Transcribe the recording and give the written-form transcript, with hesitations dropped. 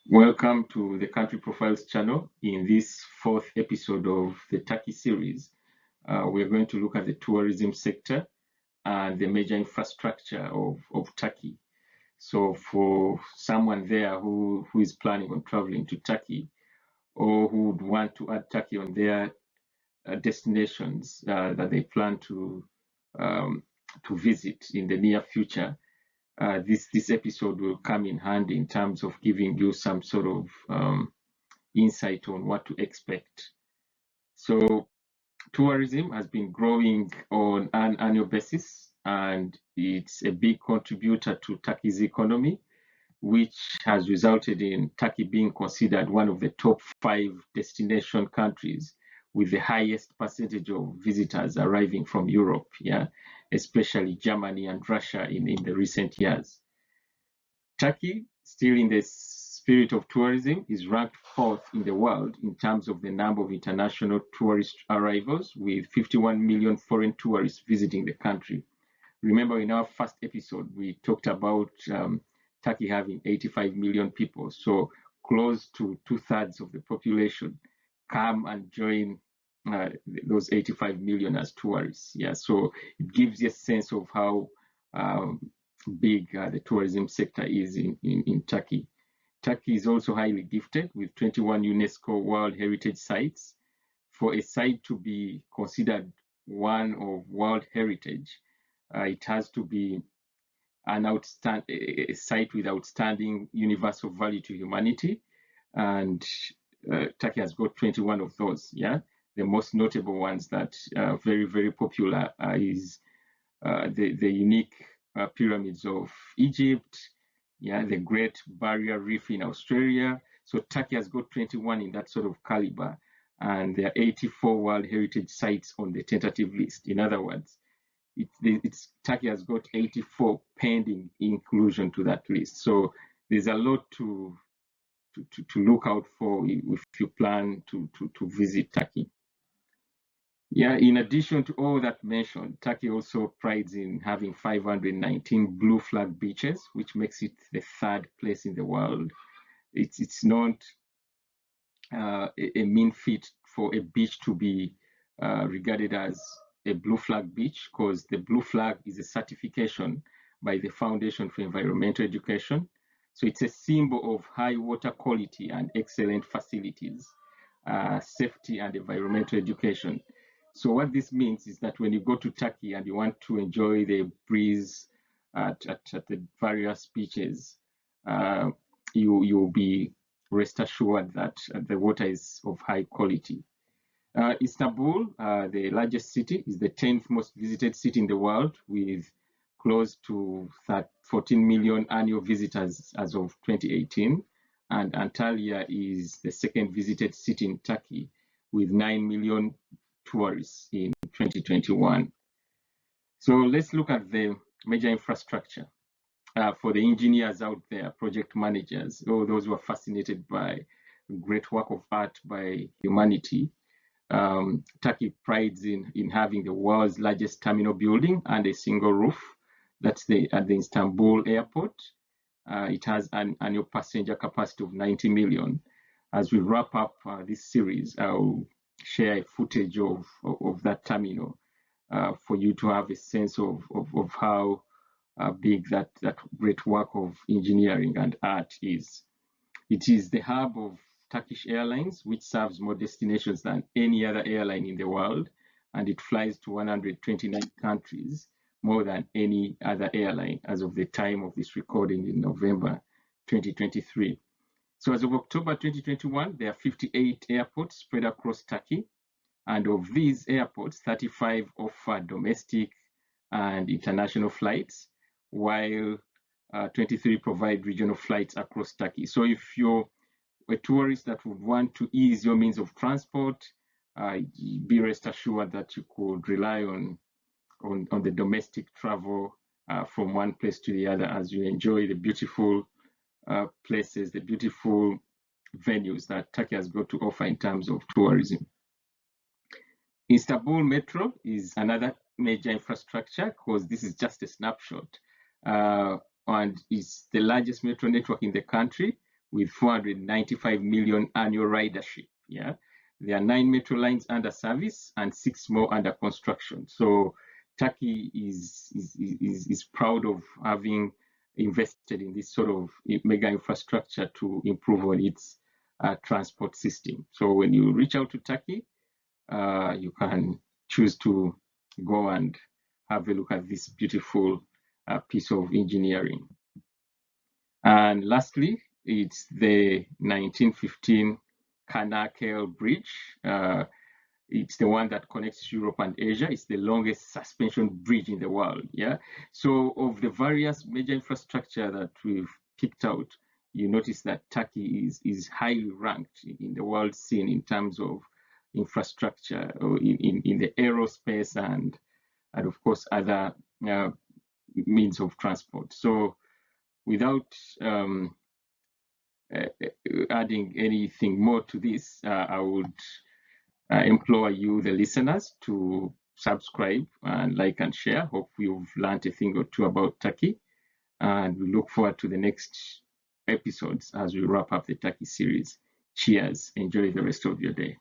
Welcome to the Country Profiles channel. In this fourth episode of the Turkey series, we're going to look at the tourism sector and the major infrastructure of Turkey. So for someone there who is planning on traveling to Turkey or who would want to add Turkey on their destinations that they plan um, to visit in the near future, this episode will come in handy in terms of giving you some sort of insight on what to expect. So tourism has been growing on an annual basis, and it's a big contributor to Turkey's economy, which has resulted in Turkey being considered one of the top 5 destination countries with the highest percentage of visitors arriving from Europe, especially Germany and Russia in the recent years. Turkey, still in the spirit of tourism, is ranked fourth in the world in terms of the number of international tourist arrivals, with 51 million foreign tourists visiting the country. Remember, in our first episode, we talked about Turkey having 85 million people, so close to 2/3 of the population come and join those 85 million as tourists. Yeah, so it gives you a sense of how big the tourism sector is in Turkey. Turkey is also highly gifted with 21 UNESCO World Heritage Sites. For a site to be considered one of World Heritage, it has to be a site with outstanding universal value to humanity, and Turkey has got 21 of those. Yeah, the most notable ones that are very popular is the unique pyramids of Egypt, the Great Barrier Reef in Australia. So Turkey has got 21 in that sort of caliber, and there are 84 World Heritage Sites on the tentative list. In other words, Turkey has got 84 pending inclusion to that list. So there's a lot to look out for if you plan to visit Turkey. Yeah, in addition to all that mentioned, Turkey also prides in having 519 blue flag beaches, which makes it the 3rd place in the world. It's not a mean feat for a beach to be regarded as a blue flag beach, because the blue flag is a certification by the Foundation for Environmental Education. So it's a symbol of high water quality and excellent facilities, safety and environmental education. So what this means is that when you go to Turkey and you want to enjoy the breeze at the various beaches, you'll be rest assured that the water is of high quality. Istanbul, the largest city, is the 10th most visited city in the world, with close to 14 million annual visitors as of 2018. And Antalya is the 2nd visited city in Turkey, with 9 million tourists in 2021. So let's look at the major infrastructure. For the engineers out there, project managers, or those who are fascinated by great work of art by humanity, Turkey prides in having the world's largest terminal building and a single roof. That's at the Istanbul airport. It has an annual passenger capacity of 90 million. As we wrap up this series, I'll share footage of that terminal for you to have a sense of how big that great work of engineering and art is. It is the hub of Turkish Airlines, which serves more destinations than any other airline in the world, and it flies to 129 countries, more than any other airline as of the time of this recording in November 2023. So as of October 2021, there are 58 airports spread across Turkey, and of these airports, 35 offer domestic and international flights, while 23 provide regional flights across Turkey. So if you're a tourist that would want to ease your means of transport, be rest assured that you could rely on the domestic travel from one place to the other as you enjoy the beautiful places, the beautiful venues that Turkey has got to offer in terms of tourism. Istanbul Metro is another major infrastructure, because this is just a snapshot, and is the largest metro network in the country, with 495 million annual ridership. Yeah, there are 9 metro lines under service and 6 more under construction. So Turkey is proud of having invested in this sort of mega infrastructure to improve on its transport system. So when you reach out to Turkey, you can choose to go and have a look at this beautiful piece of engineering. And lastly, it's the 1915 Çanakkale Bridge. It's the one that connects Europe and Asia. It's the longest suspension bridge in the world. Yeah. So of the various major infrastructure that we've picked out, you notice that Turkey is highly ranked in the world scene in terms of infrastructure in the aerospace and of course other means of transport. So without adding anything more to this, I would implore you, the listeners, to subscribe and like and share. Hope you've learned a thing or two about Turkey, and we look forward to the next episodes as we wrap up the Turkey series. Cheers. Enjoy the rest of your day.